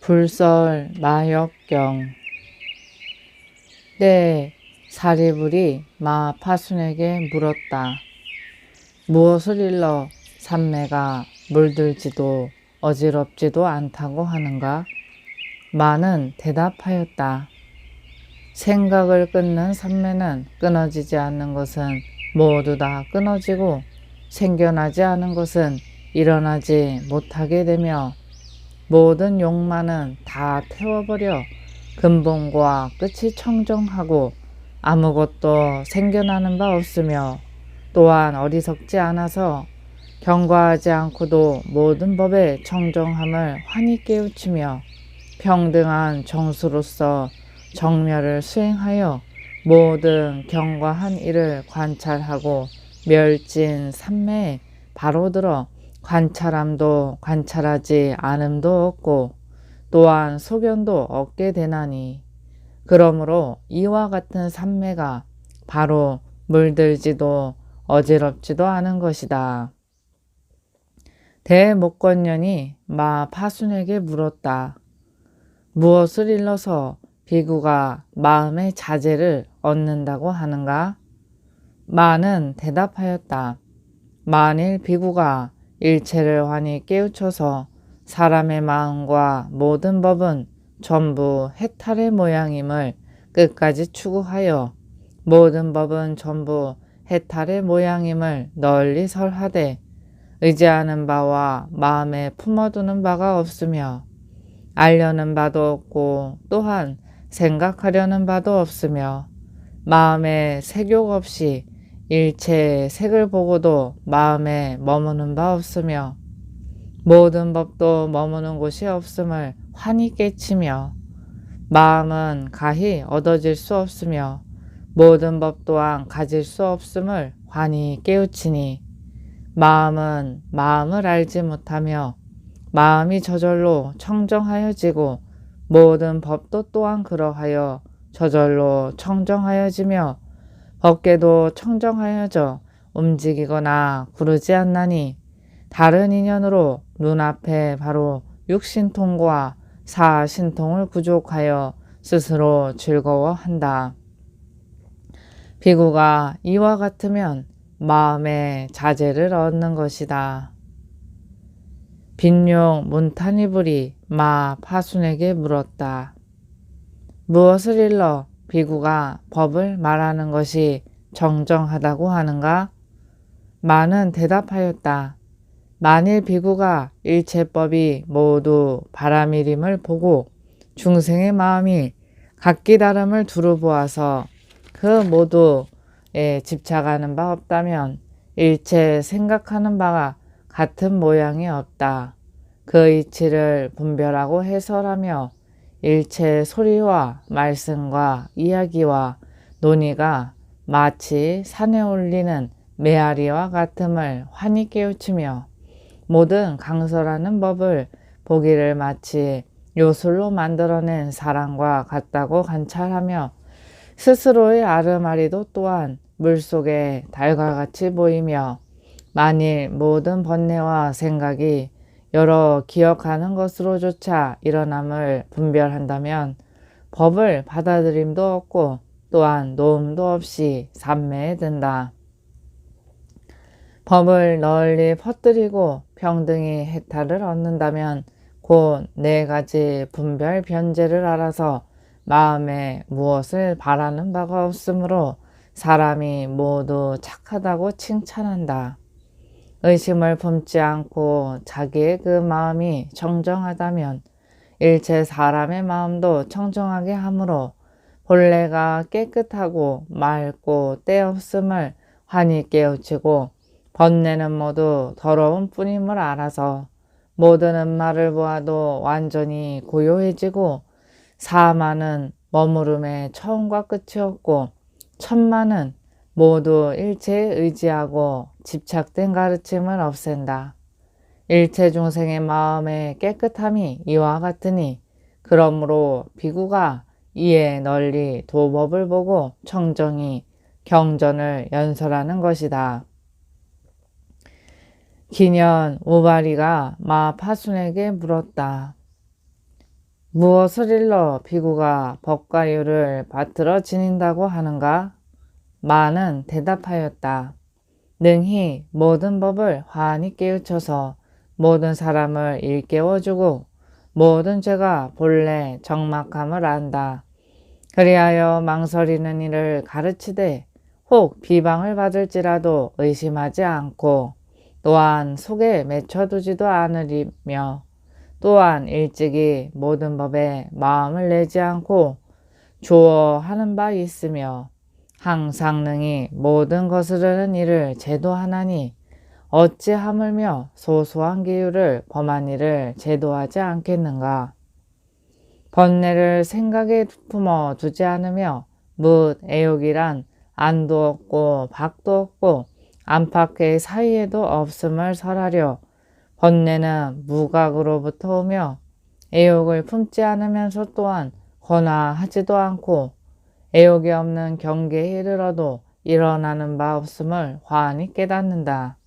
불설 마역경. 때 사리불이 마 파순에게 물었다. 무엇을 일러 산매가 물들지도 어지럽지도 않다고 하는가? 마는 대답하였다. 생각을 끊는 산매는 끊어지지 않는 것은 모두 다 끊어지고 생겨나지 않은 것은 일어나지 못하게 되며 모든 욕망은 다 태워버려 근본과 끝이 청정하고 아무것도 생겨나는 바 없으며 또한 어리석지 않아서 경과하지 않고도 모든 법의 청정함을 환히 깨우치며 평등한 정수로서 정멸을 수행하여 모든 경과한 일을 관찰하고 멸진 삼매에 바로 들어 관찰함도 관찰하지 않음도 없고 또한 소견도 얻게 되나니 그러므로 이와 같은 삼매가 바로 물들지도 어지럽지도 않은 것이다. 대목건년이 마 파순에게 물었다. 무엇을 일러서 비구가 마음의 자제를 얻는다고 하는가? 마는 대답하였다. 만일 비구가 일체를 환히 깨우쳐서 사람의 마음과 모든 법은 전부 해탈의 모양임을 끝까지 추구하여 모든 법은 전부 해탈의 모양임을 널리 설하되 의지하는 바와 마음에 품어두는 바가 없으며 알려는 바도 없고 또한 생각하려는 바도 없으며 마음에 색욕 없이 일체의 색을 보고도 마음에 머무는 바 없으며 모든 법도 머무는 곳이 없음을 환히 깨치며 마음은 가히 얻어질 수 없으며 모든 법 또한 가질 수 없음을 환히 깨우치니 마음은 마음을 알지 못하며 마음이 저절로 청정하여지고 모든 법도 또한 그러하여 저절로 청정하여지며 법계도 청정하여져 움직이거나 구르지 않나니 다른 인연으로 눈앞에 바로 육신통과 사신통을 구족하여 스스로 즐거워한다. 비구가 이와 같으면 마음의 자제를 얻는 것이다. 빈용 문타니불이 마 파순에게 물었다. 무엇을 일러 비구가 법을 말하는 것이 정정하다고 하는가? 마는 대답하였다. 만일 비구가 일체법이 모두 바람일임을 보고 중생의 마음이 각기 다름을 두루 보아서 그 모두에 집착하는 바 없다면 일체 생각하는 바가 같은 모양이 없다. 그 이치를 분별하고 해설하며 일체 소리와 말씀과 이야기와 논의가 마치 산에 올리는 메아리와 같음을 환히 깨우치며 모든 강설하는 법을 보기를 마치 요술로 만들어낸 사람과 같다고 관찰하며 스스로의 아르마리도 또한 물속의 달과 같이 보이며 만일 모든 번뇌와 생각이 여러 기억하는 것으로조차 일어남을 분별한다면 법을 받아들임도 없고 또한 노음도 없이 삼매에 든다. 법을 널리 퍼뜨리고 평등히 해탈을 얻는다면 곧 네 가지 분별 변제를 알아서 마음에 무엇을 바라는 바가 없으므로 사람이 모두 착하다고 칭찬한다. 의심을 품지 않고 자기의 그 마음이 청정하다면 일체 사람의 마음도 청정하게 하므로 본래가 깨끗하고 맑고 때없음을 환히 깨우치고 번뇌는 모두 더러운 뿐임을 알아서 모든 음마를 보아도 완전히 고요해지고 사마는 머무름의 처음과 끝이 없고 천마는 모두 일체에 의지하고 집착된 가르침을 없앤다. 일체 중생의 마음의 깨끗함이 이와 같으니 그러므로 비구가 이에 널리 도법을 보고 청정히 경전을 연설하는 것이다. 기년 우바리가 마 파순에게 물었다. 무엇을 일러 비구가 법과 율을 받들어 지닌다고 하는가? 마는 대답하였다. 능히 모든 법을 환히 깨우쳐서 모든 사람을 일깨워주고 모든 죄가 본래 정막함을 안다. 그리하여 망설이는 이를 가르치되 혹 비방을 받을지라도 의심하지 않고 또한 속에 맺혀두지도 않으리며 또한 일찍이 모든 법에 마음을 내지 않고 조어하는 바 있으며 항상 능히 모든 거스르는 일을 제도하나니 어찌 하물며 소소한 기율을 범한 일을 제도하지 않겠는가. 번뇌를 생각에 품어 두지 않으며 뭇 애욕이란 안도 없고 박도 없고 안팎의 사이에도 없음을 설하려 번뇌는 무각으로부터 오며 애욕을 품지 않으면서 또한 권하하지도 않고 애욕이 없는 경계에 이르러도 일어나는 바 없음을 환히 깨닫는다.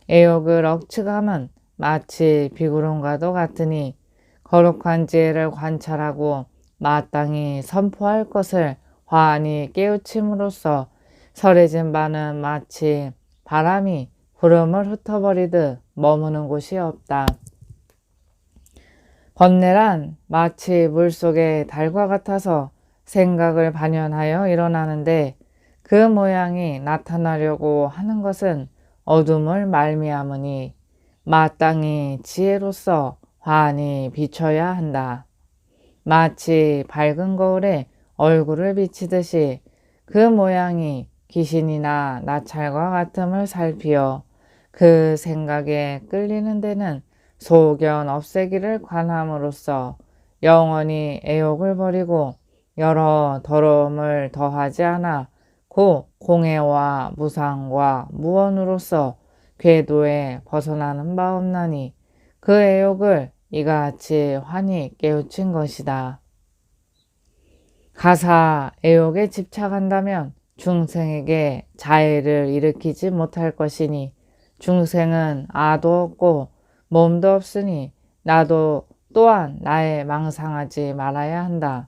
애욕을 억측함은 마치 비구름과도 같으니 거룩한 지혜를 관찰하고 마땅히 선포할 것을 환히 깨우침으로써 설해진 바는 마치 바람이 구름을 흩어버리듯 머무는 곳이 없다. 번뇌란 마치 물속의 달과 같아서 생각을 반연하여 일어나는데 그 모양이 나타나려고 하는 것은 어둠을 말미암으니 마땅히 지혜로서 환히 비춰야 한다. 마치 밝은 거울에 얼굴을 비치듯이 그 모양이 귀신이나 나찰과 같음을 살피어 그 생각에 끌리는 데는 소견 없애기를 관함으로써 영원히 애욕을 버리고 여러 더러움을 더하지 않아 고 공해와 무상과 무언으로서 궤도에 벗어나는 바 없나니 그 애욕을 이같이 환히 깨우친 것이다. 가사 애욕에 집착한다면 중생에게 자애를 일으키지 못할 것이니 중생은 아도 없고 몸도 없으니 나도 또한 나에 망상하지 말아야 한다.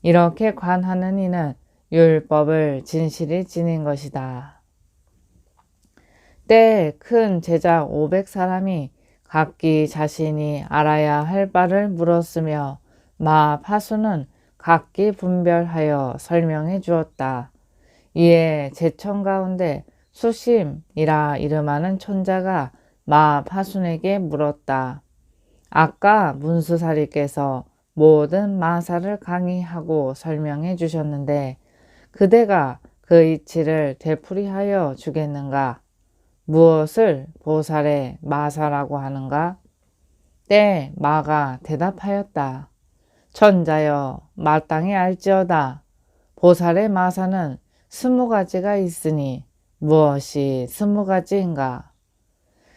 이렇게 관하는 이는 율법을 진실히 지닌 것이다. 때에 큰 제작 500사람이 각기 자신이 알아야 할 바를 물었으며 마 파수는 각기 분별하여 설명해 주었다. 이에 제천 가운데 수심이라 이름하는 촌자가 마 파순에게 물었다. 아까 문수사리께서 모든 마사를 강의하고 설명해 주셨는데 그대가 그 이치를 되풀이하여 주겠는가? 무엇을 보살의 마사라고 하는가? 때 마가 대답하였다. 천자여 마땅히 알지어다. 보살의 마사는 20가지가 있으니 무엇이 20가지인가?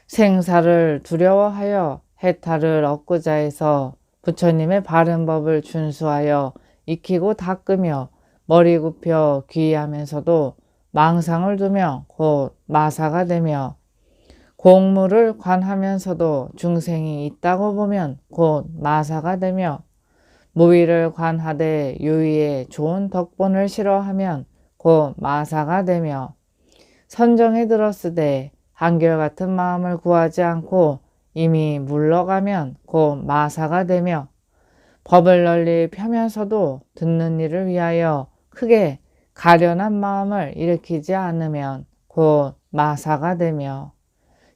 생사를 두려워하여 해탈을 얻고자 해서 부처님의 바른 법을 준수하여 익히고 닦으며 머리 굽혀 귀의하면서도 망상을 두며 곧 마사가 되며 공무를 관하면서도 중생이 있다고 보면 곧 마사가 되며 무위를 관하되 유의의 좋은 덕본을 싫어하면 곧 마사가 되며 선정에 들었으되 한결같은 마음을 구하지 않고 이미 물러가면 곧 마사가 되며 법을 널리 펴면서도 듣는 이를 위하여 크게 가련한 마음을 일으키지 않으면 곧 마사가 되며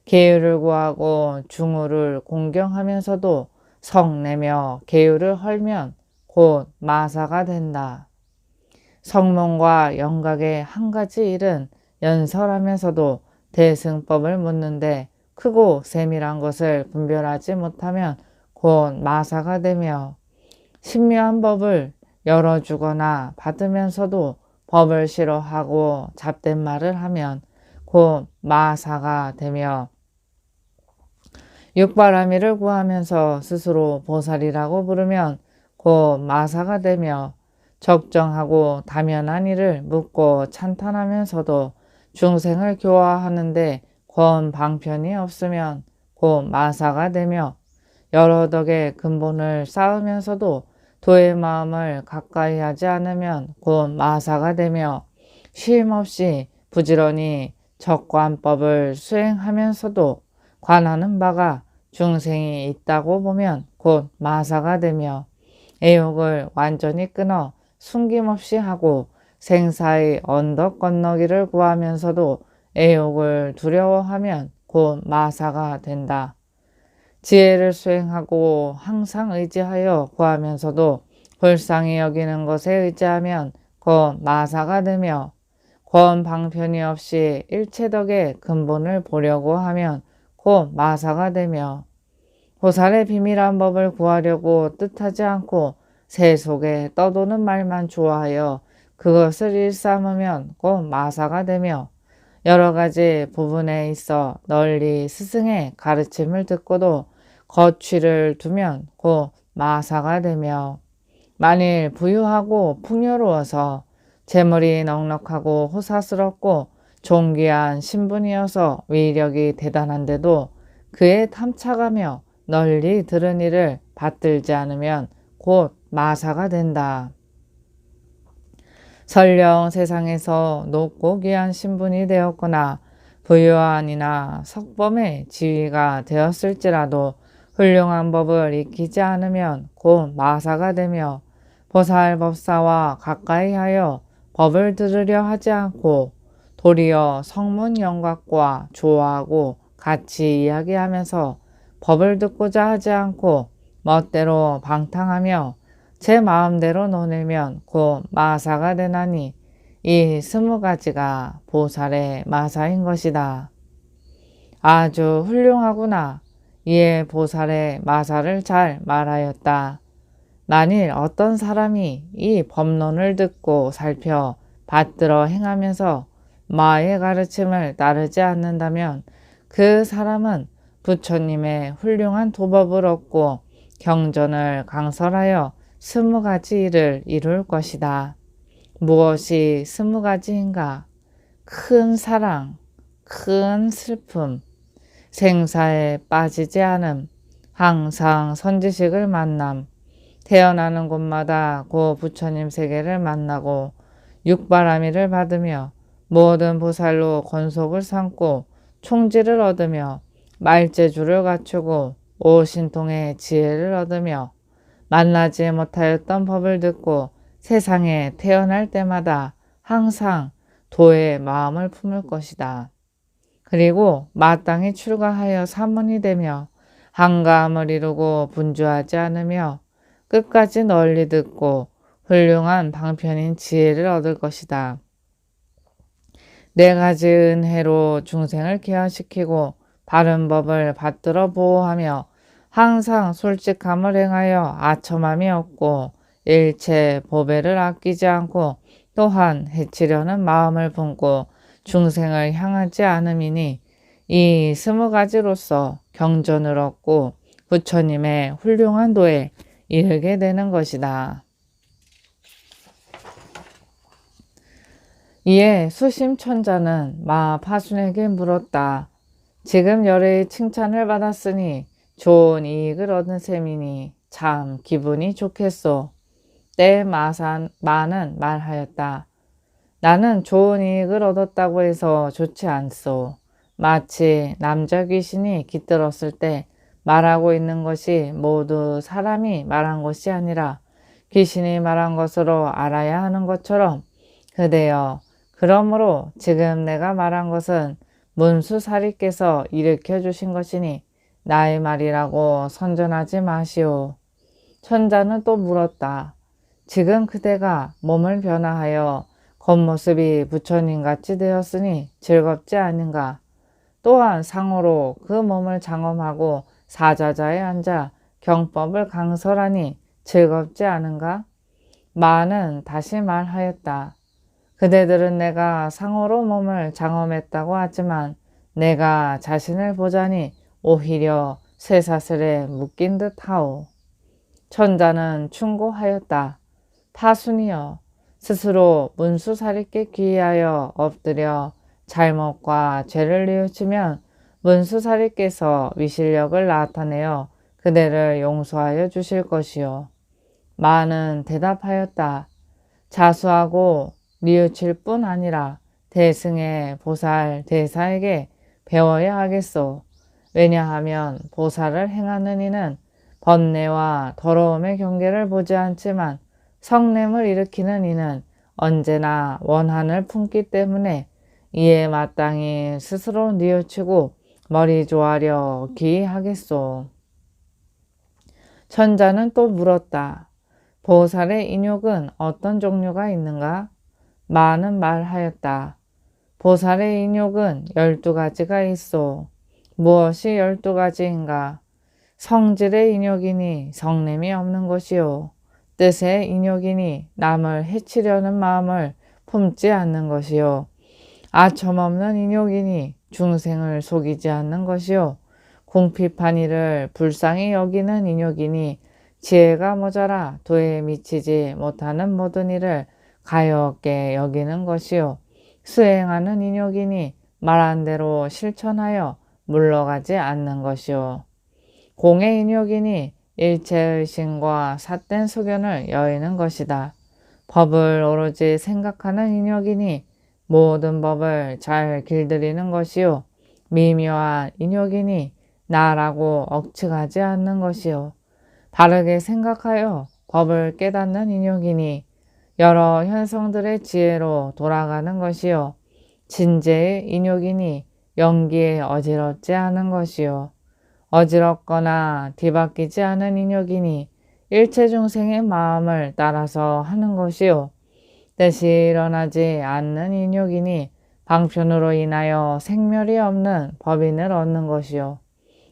계율을 구하고 중우를 공경하면서도 성내며 계율을 헐면 곧 마사가 된다. 성문과 영각의 한 가지 일은 연설하면서도 대승법을 묻는데 크고 세밀한 것을 분별하지 못하면 곧 마사가 되며 신묘한 법을 열어주거나 받으면서도 법을 싫어하고 잡된 말을 하면 곧 마사가 되며 육바라미를 구하면서 스스로 보살이라고 부르면 곧 마사가 되며 적정하고 다면한 일을 묻고 찬탄하면서도 중생을 교화하는데 권 방편이 없으면 곧 마사가 되며 여러 덕의 근본을 쌓으면서도 도의 마음을 가까이 하지 않으면 곧 마사가 되며 쉼없이 부지런히 적관법을 수행하면서도 관하는 바가 중생이 있다고 보면 곧 마사가 되며 애욕을 완전히 끊어 숨김없이 하고 생사의 언덕 건너기를 구하면서도 애욕을 두려워하면 곧 마사가 된다. 지혜를 수행하고 항상 의지하여 구하면서도 불쌍히 여기는 것에 의지하면 곧 마사가 되며 권 방편이 없이 일체덕의 근본을 보려고 하면 곧 마사가 되며 보살의 비밀한 법을 구하려고 뜻하지 않고 새 속에 떠도는 말만 좋아하여 그것을 일삼으면 곧 마사가 되며 여러 가지 부분에 있어 널리 스승의 가르침을 듣고도 거취를 두면 곧 마사가 되며 만일 부유하고 풍요로워서 재물이 넉넉하고 호사스럽고 존귀한 신분이어서 위력이 대단한데도 그에 탐착하며 널리 들은 일을 받들지 않으면 곧 마사가 된다. 설령 세상에서 높고 귀한 신분이 되었거나 부유한이나 석범의 지위가 되었을지라도 훌륭한 법을 익히지 않으면 곧 마사가 되며 보살법사와 가까이 하여 법을 들으려 하지 않고 도리어 성문 영각과 좋아하고 같이 이야기하면서 법을 듣고자 하지 않고 멋대로 방탕하며 제 마음대로 노내면 곧 마사가 되나니 이 20가지가 보살의 마사인 것이다. 아주 훌륭하구나. 이에 보살의 마사를 잘 말하였다. 만일 어떤 사람이 이 법론을 듣고 살펴 받들어 행하면서 마의 가르침을 따르지 않는다면 그 사람은 부처님의 훌륭한 도법을 얻고 경전을 강설하여 20가지 일을 이룰 것이다. 무엇이 20가지인가? 큰 사랑, 큰 슬픔, 생사에 빠지지 않음, 항상 선지식을 만남, 태어나는 곳마다 고 부처님 세계를 만나고 육바라미를 받으며 모든 보살로 권속을 삼고 총지를 얻으며 말재주를 갖추고 오신통의 지혜를 얻으며 만나지 못하였던 법을 듣고 세상에 태어날 때마다 항상 도의 마음을 품을 것이다. 그리고 마땅히 출가하여 사문이 되며 한가함을 이루고 분주하지 않으며 끝까지 널리 듣고 훌륭한 방편인 지혜를 얻을 것이다. 4가지 은혜로 중생을 계화시키고 바른 법을 받들어 보호하며 항상 솔직함을 행하여 아첨함이 없고 일체 보배를 아끼지 않고 또한 해치려는 마음을 품고 중생을 향하지 않음이니 이 20가지로서 경전을 얻고 부처님의 훌륭한 도에 이르게 되는 것이다. 이에 수심천자는 마파순에게 물었다. 지금 열의 칭찬을 받았으니 좋은 이익을 얻은 셈이니 참 기분이 좋겠소. 때 마는 말하였다. 나는 좋은 이익을 얻었다고 해서 좋지 않소. 마치 남자 귀신이 깃들었을 때 말하고 있는 것이 모두 사람이 말한 것이 아니라 귀신이 말한 것으로 알아야 하는 것처럼 그대여 그러므로 지금 내가 말한 것은 문수사리께서 일으켜 주신 것이니 나의 말이라고 선전하지 마시오. 천자는 또 물었다. 지금 그대가 몸을 변화하여 겉모습이 부처님같이 되었으니 즐겁지 아닌가? 또한 상호로 그 몸을 장엄하고 사자자에 앉아 경법을 강설하니 즐겁지 않은가? 마는 다시 말하였다. 그대들은 내가 상호로 몸을 장엄했다고 하지만 내가 자신을 보자니 오히려 쇠사슬에 묶인 듯 하오. 천자는 충고하였다. 파순이여, 스스로 문수사리께 귀의하여 엎드려 잘못과 죄를 뉘우치면 문수사리께서 위실력을 나타내어 그대를 용서하여 주실 것이요. 마는 대답하였다. 자수하고 뉘우칠 뿐 아니라 대승의 보살 대사에게 배워야 하겠소. 왜냐하면 보살을 행하는 이는 번뇌와 더러움의 경계를 보지 않지만 성냄을 일으키는 이는 언제나 원한을 품기 때문에 이에 마땅히 스스로 뉘우치고 머리 조아려 기하겠소. 천자는 또 물었다. 보살의 인욕은 어떤 종류가 있는가? 마는 말하였다. 보살의 인욕은 12가지가 있소. 무엇이 12가지인가? 성질의 인욕이니 성냄이 없는 것이요. 뜻의 인욕이니 남을 해치려는 마음을 품지 않는 것이요. 아첨없는 인욕이니 중생을 속이지 않는 것이요. 궁핍한 이를 불쌍히 여기는 인욕이니 지혜가 모자라 도에 미치지 못하는 모든 일을 가볍게 여기는 것이요. 수행하는 인욕이니 말한 대로 실천하여 물러가지 않는 것이요. 공의 인욕이니 일체의 신과 삿된 소견을 여의는 것이다. 법을 오로지 생각하는 인욕이니 모든 법을 잘 길들이는 것이요. 미묘한 인욕이니 나라고 억측하지 않는 것이요. 바르게 생각하여 법을 깨닫는 인욕이니 여러 현성들의 지혜로 돌아가는 것이요. 진재의 인욕이니 연기에 어지럽지 않은 것이요. 어지럽거나 뒤바뀌지 않은 인욕이니 일체 중생의 마음을 따라서 하는 것이요. 뜻이 일어나지 않는 인욕이니 방편으로 인하여 생멸이 없는 법인을 얻는 것이요.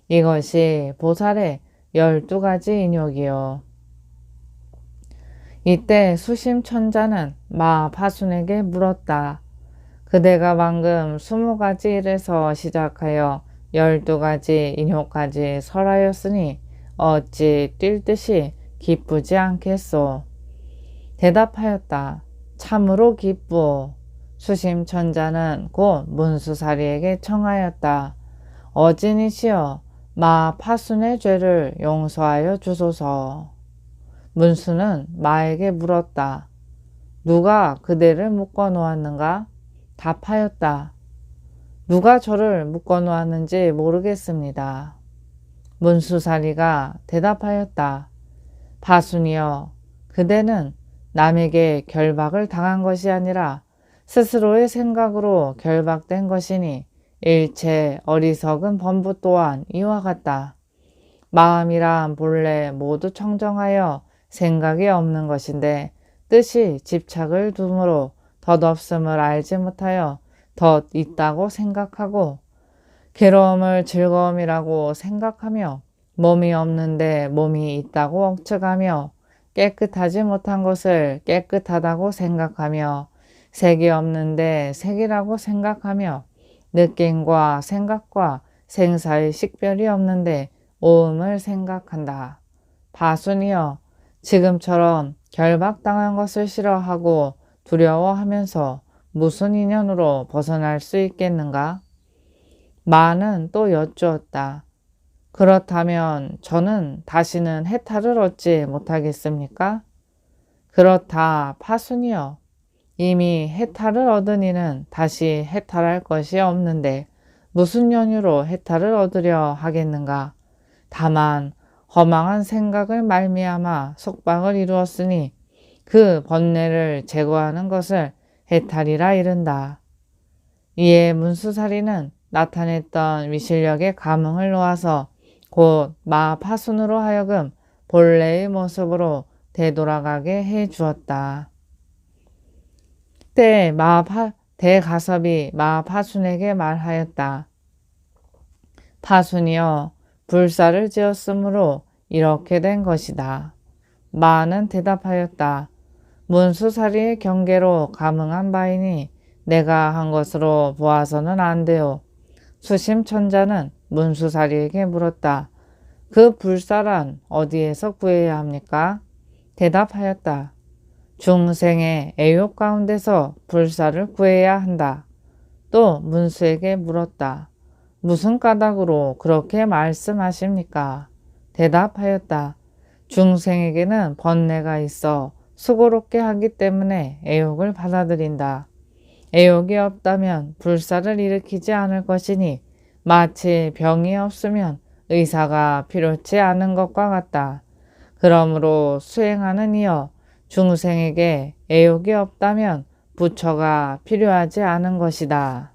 이것이 보살의 12가지 인욕이요. 이때 수심천자는 마파순에게 물었다. 그대가 방금 20가지 일에서 시작하여 12가지 인욕까지 설하였으니 어찌 뛸 듯이 기쁘지 않겠소? 대답하였다. 참으로 기쁘오. 수심천자는 곧 문수사리에게 청하였다. 어진이시여 마파순의 죄를 용서하여 주소서. 문수는 마에게 물었다. 누가 그대를 묶어 놓았는가? 답하였다. 누가 저를 묶어 놓았는지 모르겠습니다. 문수사리가 대답하였다. 파순이여, 그대는 남에게 결박을 당한 것이 아니라 스스로의 생각으로 결박된 것이니 일체 어리석은 범부 또한 이와 같다. 마음이란 본래 모두 청정하여 생각이 없는 것인데 뜻이 집착을 두므로 덧없음을 알지 못하여 덧 있다고 생각하고 괴로움을 즐거움이라고 생각하며 몸이 없는데 몸이 있다고 억측하며 깨끗하지 못한 것을 깨끗하다고 생각하며 색이 없는데 색이라고 생각하며 느낌과 생각과 생사의 식별이 없는데 오음을 생각한다. 바순이여, 지금처럼 결박당한 것을 싫어하고 두려워하면서 무슨 인연으로 벗어날 수 있겠는가? 마는 또 여쭈었다. 그렇다면 저는 다시는 해탈을 얻지 못하겠습니까? 그렇다, 파순이여. 이미 해탈을 얻은 이는 다시 해탈할 것이 없는데 무슨 연유로 해탈을 얻으려 하겠는가? 다만 허망한 생각을 말미암아 속박을 이루었으니 그 번뇌를 제거하는 것을 해탈이라 이른다. 이에 문수사리는 나타냈던 위실력의 감흥을 놓아서 곧 마파순으로 하여금 본래의 모습으로 되돌아가게 해 주었다. 그때 대가섭이 마파순에게 말하였다. 파순이여, 불사를 지었으므로 이렇게 된 것이다. 마는 대답하였다. 문수사리의 경계로 감응한 바이니 내가 한 것으로 보아서는 안 돼요. 수심천자는 문수사리에게 물었다. 그 불사란 어디에서 구해야 합니까? 대답하였다. 중생의 애욕 가운데서 불사를 구해야 한다. 또 문수에게 물었다. 무슨 까닭으로 그렇게 말씀하십니까? 대답하였다. 중생에게는 번뇌가 있어 수고롭게 하기 때문에 애욕을 받아들인다. 애욕이 없다면 불사를 일으키지 않을 것이니 마치 병이 없으면 의사가 필요치 않은 것과 같다. 그러므로 수행하는 이여 중생에게 애욕이 없다면 부처가 필요하지 않은 것이다.